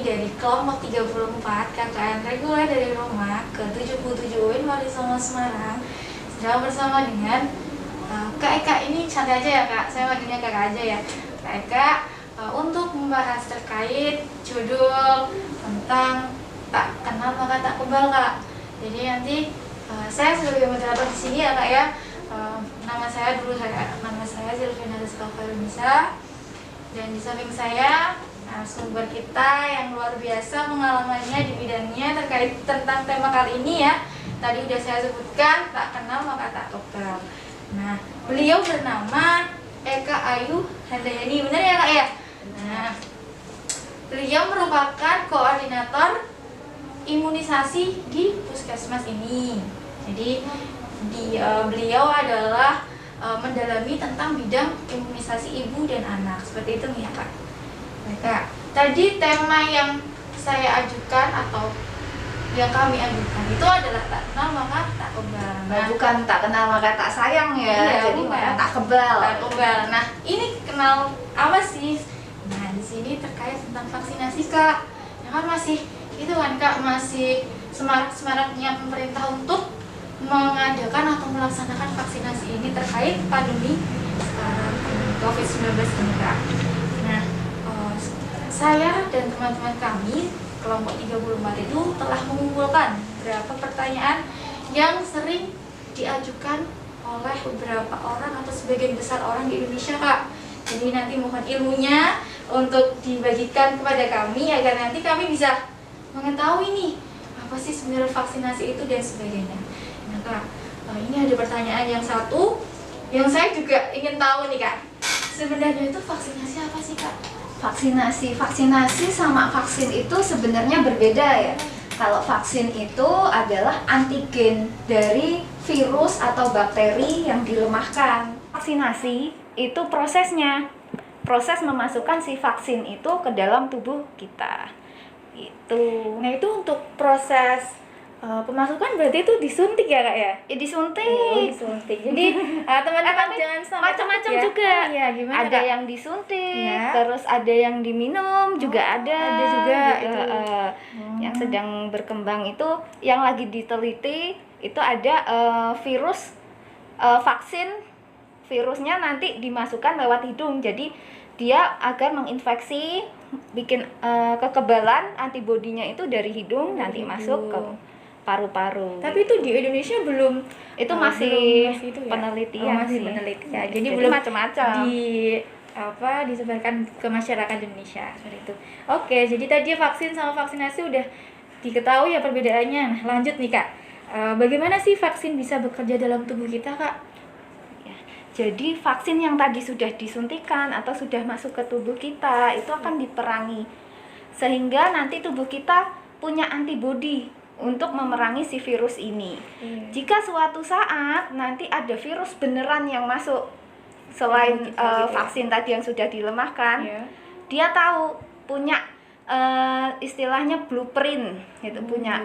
kami dari kelompok 34 KKN reguler dari Roma ke 77 UIN Wali Songo Semarang sedang bersama dengan Kak Eka. Ini santai aja ya Kak, saya panggilnya Kak aja ya. Kak Eka untuk membahas terkait judul tentang tak kenal maka tak kebal Kak. Jadi nanti saya sebagai moderator di sini ya Kak ya. Nama saya Zilvina Rizka Farunisa, dan di samping saya sumber kita yang luar biasa pengalamannya di bidangnya terkait tentang tema kali ini ya. Tadi udah saya sebutkan, tak kenal maka tak kebal. Nah, beliau bernama Eka Ayu Handayani, benar ya Kak ya? Nah, beliau merupakan koordinator imunisasi di puskesmas ini. Jadi beliau adalah mendalami tentang bidang imunisasi ibu dan anak, seperti itu nih ya Kak. Kak, tadi tema yang saya ajukan atau yang kami ajukan itu adalah tak kenal maka tak kebal. Nah, bukan tak kenal maka tak sayang ya, iya, jadi bukan. tak kebal. Tak kebal. Nah, ini kenal apa sih? Nah, di sini terkait tentang vaksinasi Kak. Ya kan masih itu kan Kak, masih semarak-semaraknya pemerintah untuk mengadakan atau melaksanakan vaksinasi ini terkait pandemi sekarang COVID-19 ini Kak. Nah, saya dan teman-teman kami kelompok 34 itu telah mengumpulkan beberapa pertanyaan yang sering diajukan oleh beberapa orang atau sebagian besar orang di Indonesia Kak. Jadi nanti mohon ilmunya untuk dibagikan kepada kami agar nanti kami bisa mengetahui nih apa sih sebenarnya vaksinasi itu dan sebagainya. Nah Kak, ini ada pertanyaan yang satu yang saya juga ingin tahu nih Kak. Sebenarnya itu vaksinasi apa sih Kak? Vaksinasi sama vaksin itu sebenarnya berbeda ya. Kalau vaksin itu adalah antigen dari virus atau bakteri yang dilemahkan. Vaksinasi itu proses memasukkan si vaksin itu ke dalam tubuh kita. Itu. Nah itu untuk proses pemasukan berarti itu disuntik ya Kak ya? Ya disuntik. Oh, disuntik. Jadi teman-teman jangan sampai macam-macam ya. juga. Oh, iya, gimana ada Kak? yang disuntik, Ya. terus ada yang diminum juga ada. Ada juga gitu. itu. Yang sedang berkembang itu, yang lagi diteliti itu ada virus vaksin virusnya nanti dimasukkan lewat hidung. Jadi dia agar menginfeksi, bikin kekebalan antibodinya itu dari hidung nanti masuk ke paru-paru. Tapi itu di Indonesia belum itu belum masih itu ya? penelitian masih sih. penelitian. Jadi Jadi belum macam-macam. disebarkan ke masyarakat Indonesia seperti itu. Oke, jadi tadi vaksin sama vaksinasi udah diketahui ya perbedaannya. Nah, lanjut nih Kak. Bagaimana sih vaksin bisa bekerja dalam tubuh kita Kak? Jadi vaksin yang tadi sudah disuntikan atau sudah masuk ke tubuh kita itu akan diperangi, sehingga nanti tubuh kita punya antibodi untuk memerangi si virus ini. Jika suatu saat nanti ada virus beneran yang masuk selain vaksin tadi yang sudah dilemahkan, dia tahu punya istilahnya blueprint, gitu, punya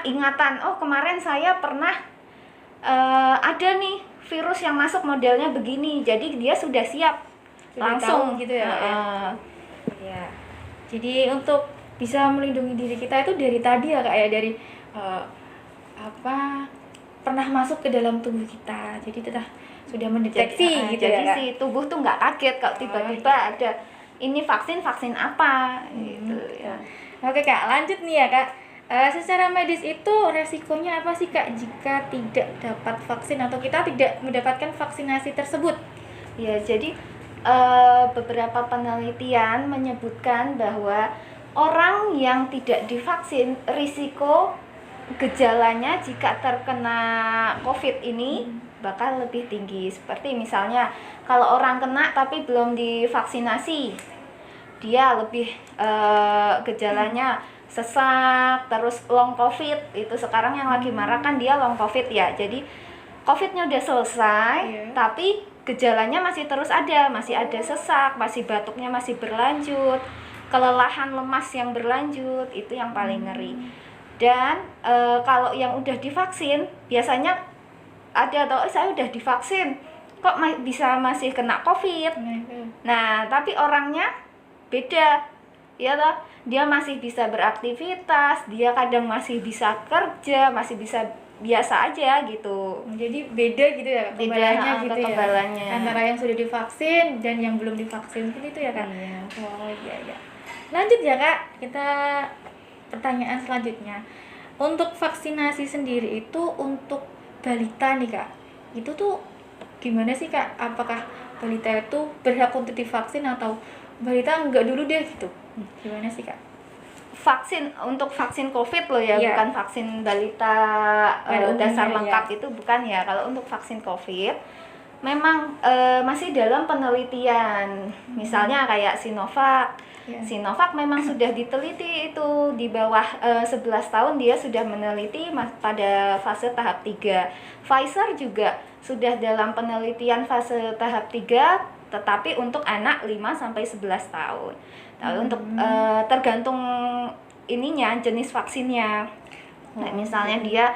ingatan. Oh, kemarin saya pernah ada nih virus yang masuk modelnya begini, jadi dia sudah siap langsung gitu ya. Ya. Jadi untuk bisa melindungi diri kita itu dari tadi ya Kak ya, dari pernah masuk ke dalam tubuh kita. Jadi kita sudah mendeteksi gitu jadi ya Kak. si tubuh tuh nggak kaget kalau tiba-tiba ada ini vaksin apa gitu ya. Oke Kak, lanjut nih ya Kak. Secara medis itu resikonya apa sih Kak jika tidak dapat vaksin atau kita tidak mendapatkan vaksinasi tersebut? Ya, jadi beberapa penelitian menyebutkan bahwa orang yang tidak divaksin risiko gejalanya jika terkena COVID ini bakal lebih tinggi. Seperti misalnya kalau orang kena tapi belum divaksinasi, dia lebih gejalanya sesak, terus long COVID. Itu sekarang yang lagi marak kan dia long COVID ya. Jadi COVID-nya udah selesai, tapi gejalanya masih terus ada, masih ada sesak, masih batuknya masih berlanjut, kelelahan lemas yang berlanjut, itu yang paling ngeri. Dan kalau yang udah divaksin, biasanya ada atau saya udah divaksin, kok bisa masih kena COVID. Nah, tapi orangnya beda. ya toh, dia masih bisa beraktivitas, dia kadang masih bisa kerja, masih bisa biasa aja gitu. Jadi beda gitu ya Kak, Beda, kekebalannya gitu kekebalannya. ya antara yang sudah divaksin dan yang belum divaksin, seperti itu ya Kak. Iya. Oh iya iya. Lanjut ya Kak, kita pertanyaan selanjutnya. Untuk vaksinasi sendiri itu untuk balita nih Kak, itu tuh gimana sih Kak? Apakah balita itu berhak untuk divaksin atau balita enggak dulu deh gitu? Gimana sih Kak? Untuk vaksin COVID loh ya, Iya. bukan vaksin balita Pada umumnya, dasar lengkap ya. itu bukan ya. Kalau untuk vaksin COVID memang masih dalam penelitian. Misalnya kayak Sinovac. Iya. Sinovac memang sudah diteliti itu di bawah 11 tahun dia sudah meneliti pada fase tahap 3. Pfizer juga sudah dalam penelitian fase tahap 3 tetapi untuk anak 5 sampai 11 tahun. Lalu untuk tergantung ininya jenis vaksinnya. Nah, misalnya dia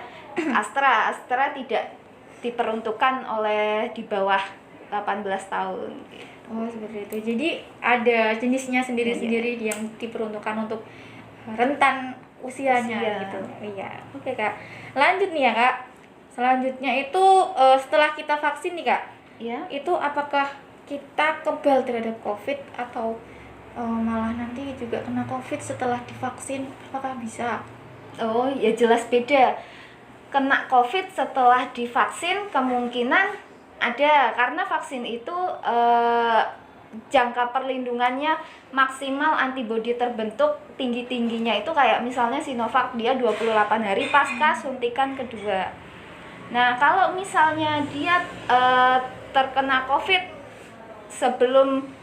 Astra tidak diperuntukkan oleh di bawah 18 tahun gitu. Oh seperti itu. Jadi ada jenisnya sendiri-sendiri yang diperuntukkan untuk rentan usianya Usia. gitu. Iya. Oke Kak. Lanjut nih ya Kak. Selanjutnya itu setelah kita vaksin nih Kak, Ya. itu apakah kita kebal terhadap COVID atau malah nanti juga kena COVID setelah divaksin? Apakah bisa? Oh, ya jelas beda. Kena COVID setelah divaksin kemungkinan ada karena vaksin itu jangka perlindungannya maksimal antibodi terbentuk tinggi-tingginya itu kayak misalnya Sinovac dia 28 hari pasca suntikan kedua. Nah, kalau misalnya dia terkena COVID sebelum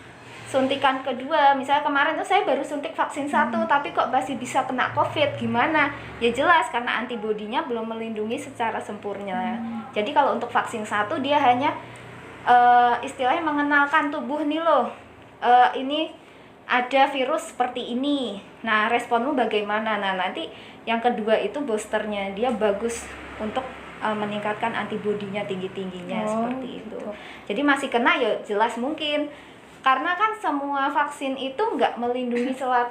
suntikan kedua, misalnya kemarin tuh saya baru suntik vaksin 1 tapi kok masih bisa kena COVID, gimana? Ya jelas karena antibodinya belum melindungi secara sempurna. Jadi kalau untuk vaksin 1 dia hanya istilahnya mengenalkan tubuh nih loh, ini ada virus seperti ini. Nah, responmu bagaimana? Nah, nanti yang kedua itu boosternya dia bagus untuk meningkatkan antibodinya tinggi-tingginya seperti itu. Jadi masih kena ya jelas mungkin. Karena kan semua vaksin itu nggak melindungi 100%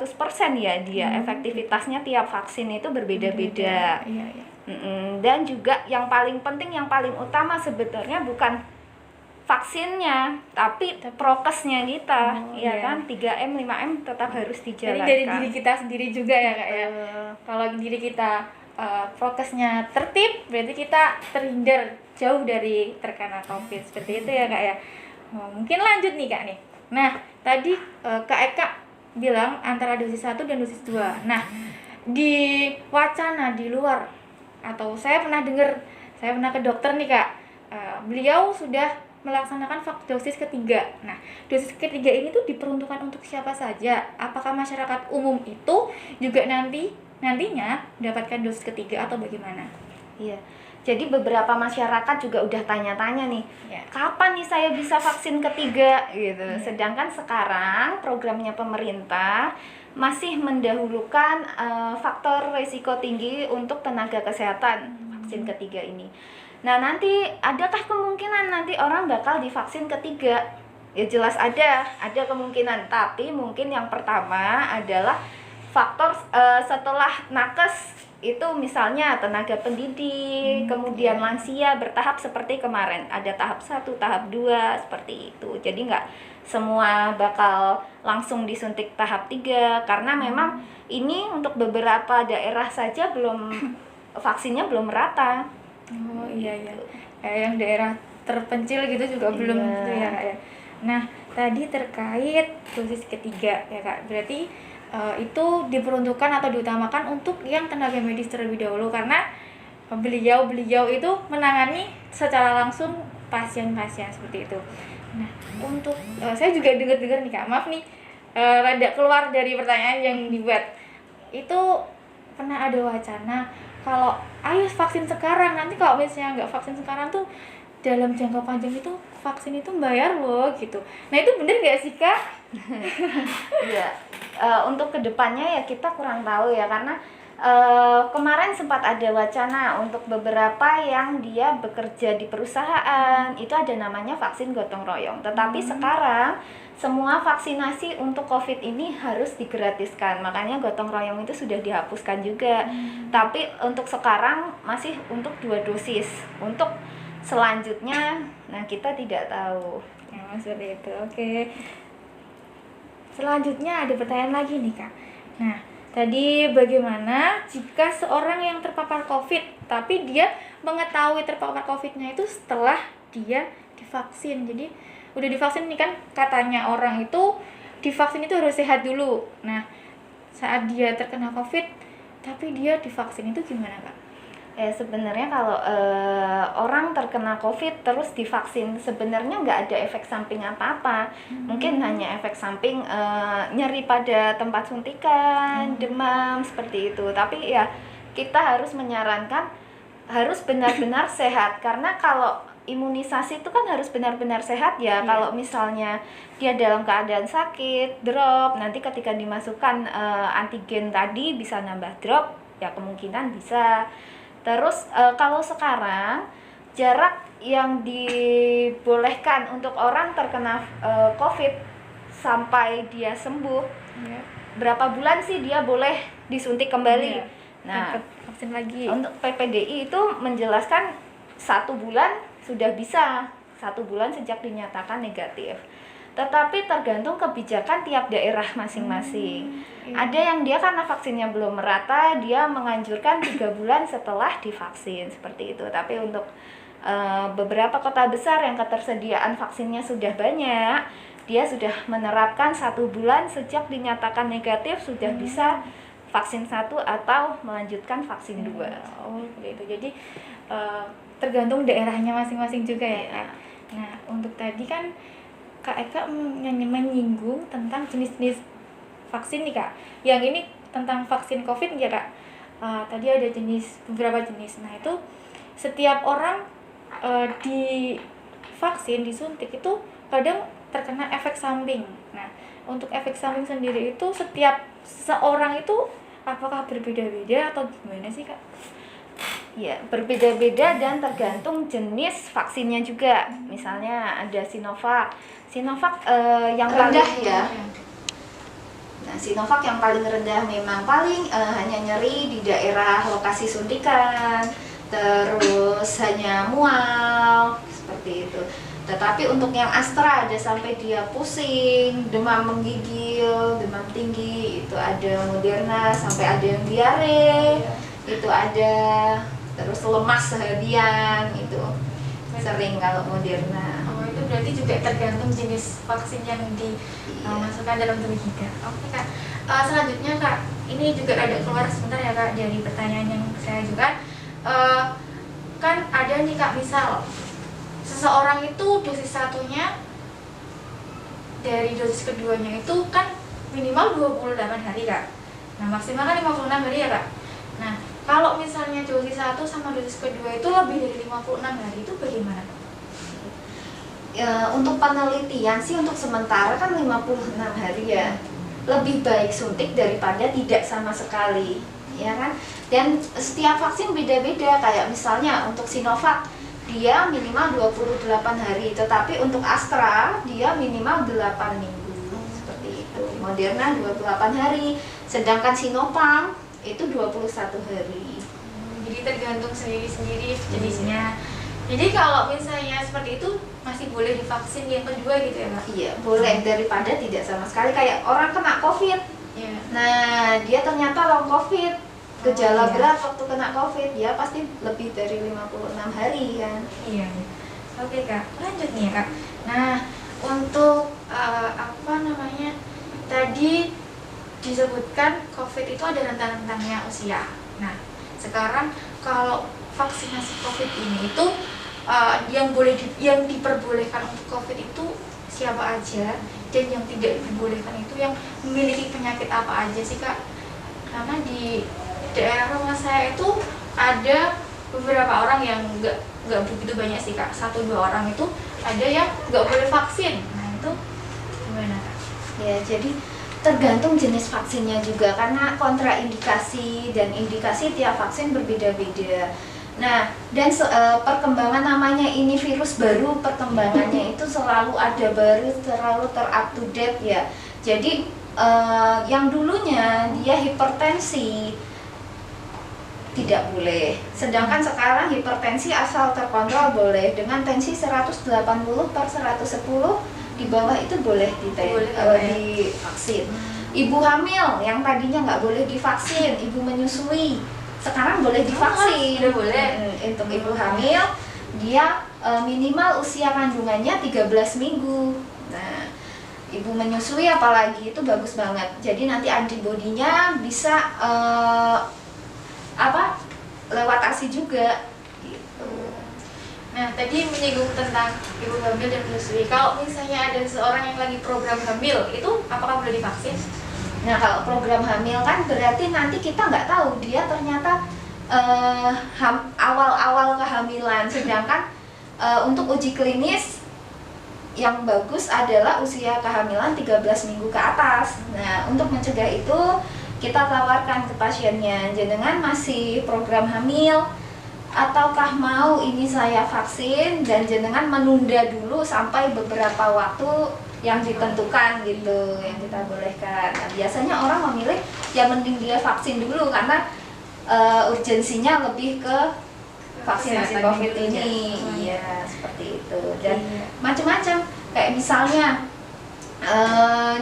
ya dia. Efektivitasnya tiap vaksin itu berbeda-beda. Iya, iya. Dan juga yang paling penting, yang paling utama sebetulnya bukan vaksinnya, tapi prokesnya kita, ya kan 3M, 5M tetap harus dijalankan. Jadi dari diri kita sendiri juga ya Kak ya. Kalau diri kita prokesnya tertib, berarti kita terhindar jauh dari terkena COVID. Seperti itu ya Kak ya. Mungkin lanjut nih Kak nih. Nah, tadi Kak Eka bilang antara dosis 1 dan dosis 2. Nah, di wacana di luar atau saya pernah ke dokter nih Kak. Beliau sudah melaksanakan dosis ketiga. Nah, dosis ketiga ini tuh diperuntukkan untuk siapa saja? Apakah masyarakat umum itu juga nantinya mendapatkan dosis ketiga atau bagaimana? Iya. Jadi beberapa masyarakat juga udah tanya-tanya nih, kapan nih saya bisa vaksin ketiga gitu. Sedangkan sekarang programnya pemerintah masih mendahulukan faktor risiko tinggi untuk tenaga kesehatan vaksin ketiga ini. Nah, nanti adakah kemungkinan nanti orang bakal divaksin ketiga? Ya jelas ada kemungkinan, tapi mungkin yang pertama adalah faktor setelah nakes itu misalnya tenaga pendidik, kemudian lansia bertahap seperti kemarin, ada tahap 1, tahap 2 seperti itu. Jadi nggak semua bakal langsung disuntik tahap 3 karena memang ini untuk beberapa daerah saja belum vaksinnya belum merata. Oh iya iya. Kayak yang daerah terpencil gitu juga belum gitu ya Kak ya. Nah, tadi terkait dosis ketiga ya Kak. Berarti itu diperuntukkan atau diutamakan untuk yang tenaga medis terlebih dahulu karena beliau itu menangani secara langsung pasien-pasien seperti itu. Nah, untuk saya juga dengar-dengar nih Kak, maaf nih rada keluar dari pertanyaan yang dibuat. Itu pernah ada wacana kalau ayo vaksin sekarang, nanti kalau misalnya nggak vaksin sekarang tuh dalam jangka panjang itu vaksin itu bayar loh gitu. Nah, itu bener nggak sih Kak? Iya. Untuk kedepannya ya kita kurang tahu ya karena kemarin sempat ada wacana untuk beberapa yang dia bekerja di perusahaan itu ada namanya vaksin gotong royong. Tetapi sekarang semua vaksinasi untuk COVID ini harus digratiskan. Makanya gotong royong itu sudah dihapuskan juga. Tapi untuk sekarang masih untuk 2 dosis. Untuk selanjutnya, nah kita tidak tahu. Ya, seperti itu. Oke. Selanjutnya ada pertanyaan lagi nih Kak. Nah, tadi bagaimana jika seorang yang terpapar COVID, tapi dia mengetahui terpapar COVID-nya itu setelah dia divaksin. Jadi udah divaksin nih kan, katanya orang itu divaksin itu harus sehat dulu. Nah, saat dia terkena COVID, tapi dia divaksin itu gimana Kak? Sebenarnya kalau orang terkena COVID terus divaksin sebenarnya nggak ada efek samping apa-apa. Mungkin hanya efek samping nyeri pada tempat suntikan, demam seperti itu. Tapi ya kita harus menyarankan harus benar-benar sehat, karena kalau imunisasi itu kan harus benar-benar sehat ya. Kalau misalnya dia dalam keadaan sakit, drop, nanti ketika dimasukkan antigen tadi bisa nambah drop, ya kemungkinan bisa. Terus kalau sekarang jarak yang dibolehkan untuk orang terkena COVID sampai dia sembuh, berapa bulan sih dia boleh disuntik kembali? Nah, vaksin lagi. Untuk PPDI itu menjelaskan 1 bulan sudah bisa, 1 bulan sejak dinyatakan negatif. Tetapi tergantung kebijakan tiap daerah masing-masing. Ada yang dia karena vaksinnya belum merata, dia menganjurkan 3 bulan setelah divaksin, seperti itu. Tapi untuk beberapa kota besar yang ketersediaan vaksinnya sudah banyak, dia sudah menerapkan 1 bulan sejak dinyatakan negatif sudah bisa vaksin 1 atau melanjutkan vaksin 2. Oh, begitu. Jadi tergantung daerahnya masing-masing juga ya Kak. Nah, untuk tadi kan Kak Eka menyinggung tentang jenis-jenis vaksin nih Kak. Yang ini tentang vaksin COVID ya Kak. Tadi ada beberapa jenis. Nah itu setiap orang divaksin, disuntik itu kadang terkena efek samping. Nah untuk efek samping sendiri itu setiap seorang itu apakah berbeda-beda atau gimana sih Kak? Ya, berbeda-beda dan tergantung jenis vaksinnya juga. Misalnya ada Sinovac yang rendah ya. Nah, Sinovac yang paling rendah memang paling hanya nyeri di daerah lokasi suntikan, terus hanya mual seperti itu. Tetapi untuk yang Astra ada sampai dia pusing, demam menggigil, demam tinggi, itu ada Moderna sampai ada yang diare, itu ada, terus lemas seharian, itu sering kalau Moderna. Oh, itu berarti juga tergantung jenis vaksin yang dimasukkan dalam tubuh kita. Oke Kak. Selanjutnya Kak, ini juga ada keluar sebentar ya Kak dari pertanyaan yang saya ajukan. Kan ada nih Kak, misal seseorang itu dosis 1-nya dari dosis keduanya itu kan minimal 28 hari Kak. Nah maksimal kan 56 hari ya Kak. Nah kalau misalnya dosis 1 sama dosis kedua itu lebih dari 56 hari itu bagaimana Kak? Untuk penelitian sih untuk sementara kan 56 hari ya. Lebih baik suntik daripada tidak sama sekali, ya kan? Dan setiap vaksin beda-beda, kayak misalnya untuk Sinovac dia minimal 28 hari, tetapi untuk Astra dia minimal 8 minggu seperti itu. Moderna 28 hari, sedangkan Sinopharm itu 21 hari. Jadi tergantung sendiri-sendiri jenisnya. Jadi kalau misalnya seperti itu masih boleh divaksin yang kedua gitu ya Kak? Iya, boleh daripada tidak sama sekali. Kayak orang kena COVID. Iya. Nah, dia ternyata long COVID, gejala berat waktu kena COVID, dia pasti lebih dari 56 hari kan. Iya. Oke Kak, lanjut nih ya Kak. Nah, untuk tadi disebutkan COVID itu ada rentang-rentangnya usia. Nah, sekarang kalau vaksinasi COVID ini itu yang diperbolehkan untuk COVID itu siapa aja, dan yang tidak diperbolehkan itu yang memiliki penyakit apa aja sih Kak? Karena di daerah rumah saya itu ada beberapa orang yang nggak begitu banyak sih Kak, 1-2 orang itu ada yang nggak boleh vaksin. Nah itu gimana Kak? Ya, jadi Tergantung jenis vaksinnya juga, karena kontraindikasi dan indikasi tiap vaksin berbeda-beda. Nah, dan perkembangan namanya ini virus baru, perkembangannya itu selalu ada baru, selalu ter-up to date ya. Jadi yang dulunya dia hipertensi tidak boleh, sedangkan sekarang hipertensi asal terkontrol boleh, dengan tensi 180/110 di bawah itu boleh divaksin. Ibu hamil yang tadinya nggak boleh divaksin, ibu menyusui, sekarang boleh divaksin. Sudah boleh. Untuk ibu hamil dia minimal usia kandungannya 13 minggu. Nah, ibu menyusui apalagi itu bagus banget. Jadi nanti antibodinya bisa lewat ASI juga gitu. Nah, tadi menyinggung tentang ibu hamil dan menyusui. Kalau misalnya ada seorang yang lagi program hamil, itu apakah boleh divaksin? Nah, kalau program hamil kan berarti nanti kita nggak tahu dia ternyata awal-awal kehamilan. Sedangkan untuk uji klinis yang bagus adalah usia kehamilan 13 minggu ke atas. Nah, untuk mencegah itu kita tawarkan ke pasiennya, jenengan masih program hamil ataukah mau ini saya vaksin, dan jenengan menunda dulu sampai beberapa waktu yang ditentukan gitu, yang kita bolehkan. Nah, biasanya orang memilih ya mending dia vaksin dulu karena urgensinya lebih ke vaksinasi COVID ini. Iya, seperti itu. Dan macam-macam, kayak misalnya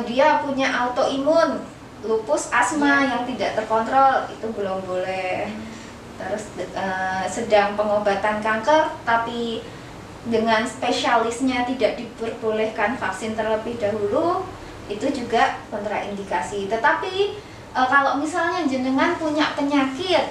dia punya autoimun, lupus, asma yang tidak terkontrol, itu belum boleh. Terus sedang pengobatan kanker tapi dengan spesialisnya tidak diperbolehkan vaksin terlebih dahulu, itu juga kontraindikasi. Tetapi kalau misalnya jenengan punya penyakit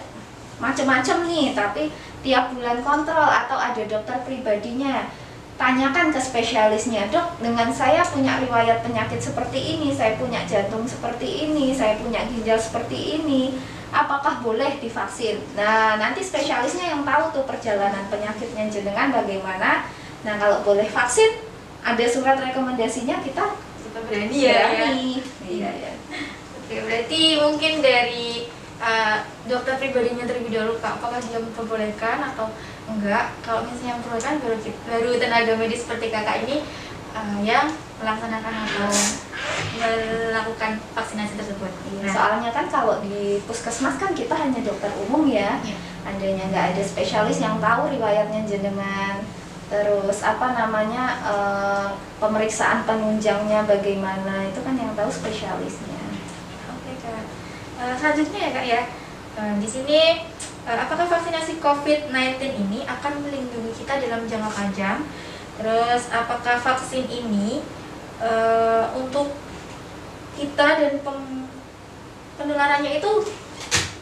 macam-macam nih, tapi tiap bulan kontrol atau ada dokter pribadinya, tanyakan ke spesialisnya, dok, dengan saya punya riwayat penyakit seperti ini, saya punya jantung seperti ini, saya punya ginjal seperti ini, apakah boleh divaksin? Nah, nanti spesialisnya yang tahu tuh perjalanan penyakitnya jenengan bagaimana. Nah, kalau boleh vaksin, ada surat rekomendasinya, kita berani ya. Iya ya. Oke, berarti mungkin dari dokter pribadinya terlebih dahulu, Kak, apakah dia memperbolehkan atau enggak. Kalau misalnya memperbolehkan, baru tenaga medis seperti kakak ini yang melaksanakan atau melakukan vaksinasi tersebut. Nah, soalnya kan kalau di puskesmas kan kita hanya dokter umum ya, adanya nggak ada spesialis yang tahu riwayatnya jenengan, terus pemeriksaan penunjangnya bagaimana, itu kan yang tahu spesialisnya. Oke, Kak. Selanjutnya ya, Kak ya, di sini apakah vaksinasi COVID-19 ini akan melindungi kita dalam jangka panjang? Terus apakah vaksin ini untuk kita dan penularannya itu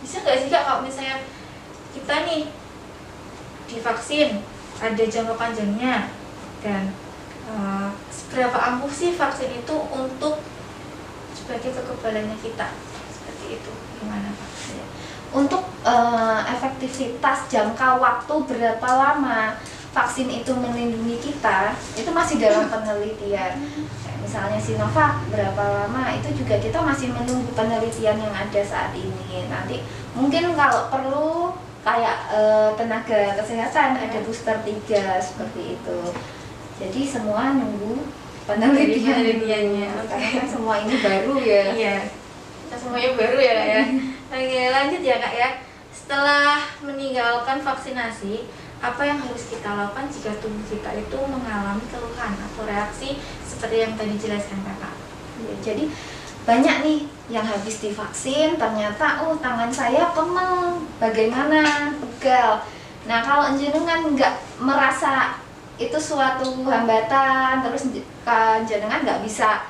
bisa nggak sih, Kak, kalau misalnya kita nih divaksin ada jangka panjangnya, dan seberapa ampuh sih vaksin itu untuk sebagai kekebalannya kita, seperti itu, gimana, Pak? Untuk efektivitas jangka waktu berapa lama vaksin itu melindungi kita, itu masih dalam penelitian. Kayak misalnya Sinovac berapa lama, itu juga kita masih menunggu penelitian yang ada saat ini. Nanti mungkin kalau perlu kayak tenaga kesehatan ada booster 3 seperti itu. Jadi semua nunggu penelitiannya. Karena kan semua ini baru ya. Iya, kita semuanya baru ya, Kak ya. Oke, lanjut ya, Kak ya. Setelah meninggalkan vaksinasi, apa yang harus kita lakukan jika tubuh kita itu mengalami keluhan atau reaksi seperti yang tadi dijelaskan Kakak? Ya, jadi banyak nih yang habis divaksin ternyata tangan saya kemeng, bagaimana, pegal. Nah, kalau jenengan nggak merasa itu suatu hambatan, terus jenengan nggak bisa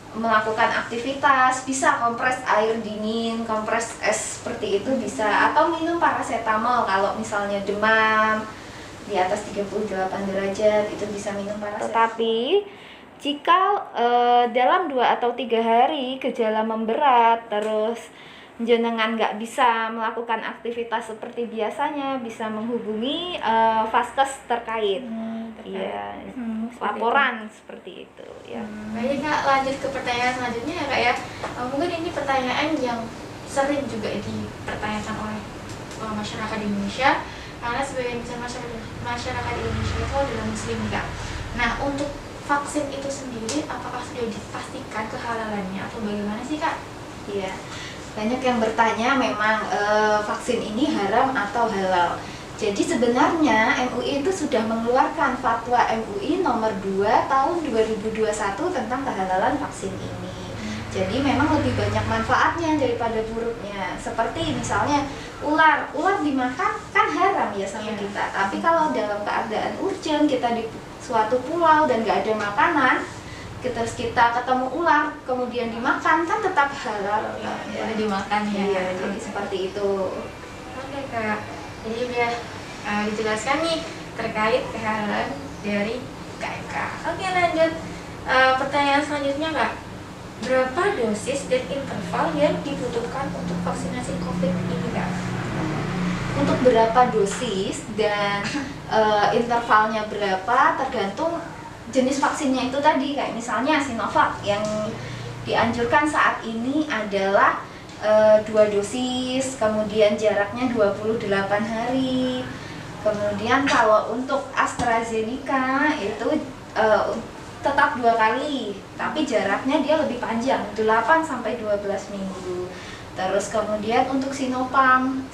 melakukan aktivitas, bisa kompres air dingin, kompres es seperti itu bisa, atau minum paracetamol kalau misalnya demam di atas 38 derajat itu bisa minum paracetamol. Tetapi jika dalam 2 atau 3 hari gejala memberat, terus jenengan nggak bisa melakukan aktivitas seperti biasanya, bisa menghubungi vaskes terkait. Iya, laporan seperti itu ya. Baik Kak, lanjut ke pertanyaan selanjutnya ya Kak ya. Mungkin ini pertanyaan yang sering juga dipertanyakan oleh masyarakat di Indonesia, karena sebagian besar masyarakat di Indonesia itu adalah muslim Kak. Nah, untuk vaksin itu sendiri apakah sudah dipastikan kehalalannya atau bagaimana sih Kak? Iya, banyak yang bertanya memang vaksin ini haram atau halal. Jadi sebenarnya MUI itu sudah mengeluarkan fatwa MUI nomor 2 tahun 2021 tentang kehalalan vaksin ini. Jadi memang lebih banyak manfaatnya daripada buruknya. Seperti misalnya ular dimakan kan haram ya sama kita. Tapi kalau dalam keadaan urgent kita di suatu pulau dan gak ada makanan, terus kita ketemu ular kemudian dimakan kan tetap halal Ya, dimakan ya. Iya, jadi seperti itu. Oke Kak, jadi udah dijelaskan nih terkait kehalalan dari KK. Oke, lanjut pertanyaan selanjutnya Kak, berapa dosis dan interval yang dibutuhkan untuk vaksinasi COVID ini Kak? Untuk berapa dosis dan intervalnya berapa tergantung jenis vaksinnya itu tadi. Kayak misalnya Sinovac yang dianjurkan saat ini adalah 2 dosis, kemudian jaraknya 28 hari. Kemudian kalau untuk AstraZeneca itu tetap 2 kali, tapi jaraknya dia lebih panjang, 8 sampai 12 minggu. Terus kemudian untuk Sinopharm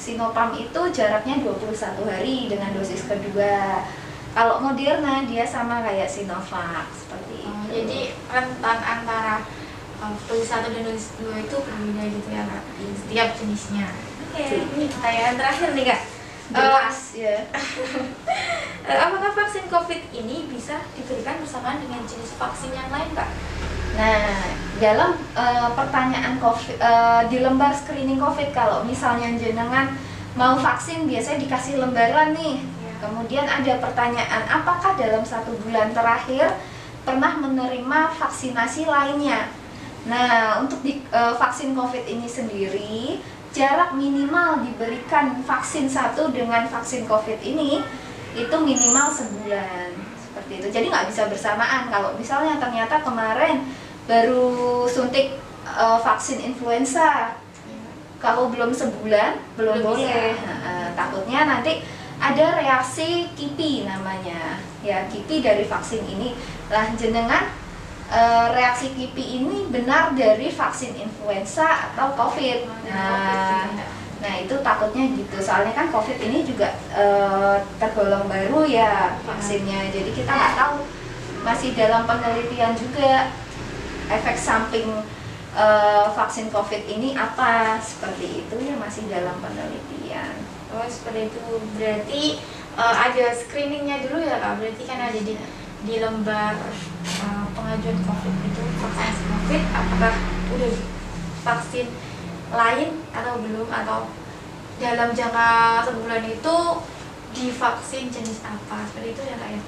itu jaraknya 21 hari dengan dosis kedua. Kalau Moderna dia sama kayak Sinovac seperti itu. Jadi rentan antara dosis 1 dan dosis 2 itu berbeda gitu ya Kak, setiap jenisnya. Oke, ini pertanyaan terakhir nih Kak. Jelas ya. Apakah vaksin COVID ini bisa diberikan bersamaan dengan jenis vaksin yang lain Kak? Nah, dalam pertanyaan COVID, di lembar screening COVID, kalau misalnya jenengan mau vaksin biasanya dikasih lembaran nih. Kemudian ada pertanyaan, apakah dalam 1 bulan terakhir pernah menerima vaksinasi lainnya? Nah, untuk vaksin COVID ini sendiri, jarak minimal diberikan vaksin 1 dengan vaksin COVID ini itu minimal sebulan. Seperti itu. Jadi nggak bisa bersamaan. Kalau misalnya ternyata kemarin baru suntik vaksin influenza, kalau belum sebulan belum boleh. Takutnya nanti ada reaksi KIPI namanya, ya KIPI dari vaksin ini. Lah jenengan reaksi KIPI ini benar dari vaksin influenza atau COVID. Nah itu takutnya gitu. Soalnya kan COVID ini juga tergolong baru ya vaksinnya. Jadi kita nggak tahu, masih dalam penelitian juga efek samping vaksin COVID ini apa, seperti itu ya, masih dalam penelitian. Oh seperti itu, berarti ada screeningnya dulu ya Kak, berarti kan ada di lembar pengajuan COVID itu, vaksinasi COVID, apakah udah vaksin lain atau belum, atau dalam jangka sebulan itu divaksin jenis apa, seperti itu ya Kak ya?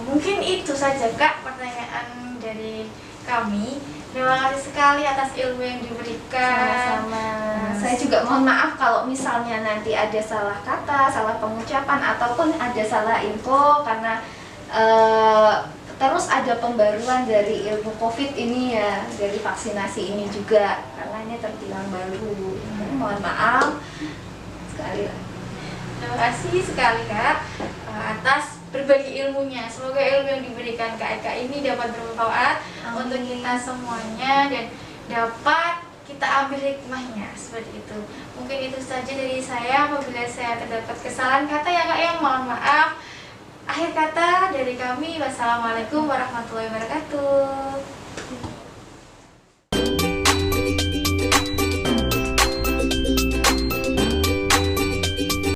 Mungkin itu saja Kak pertanyaan dari kami. Terima kasih sekali atas ilmu yang diberikan. Sama-sama. Saya juga mohon maaf kalau misalnya nanti ada salah kata, salah pengucapan, ataupun ada salah info, karena terus ada pembaruan dari ilmu COVID ini ya, dari vaksinasi ini juga, karena ini terbilang baru. Mohon maaf sekali lagi. Terima kasih sekali Kak atas berbagi ilmunya. Semoga ilmu yang diberikan Kak Eka ini dapat bermanfaat untuk kita semuanya dan dapat kita ambil hikmahnya, seperti itu. Mungkin itu saja dari saya. Apabila saya terdapat kesalahan kata ya Kak, yang mohon maaf. Akhir kata dari kami, wassalamualaikum warahmatullahi wabarakatuh.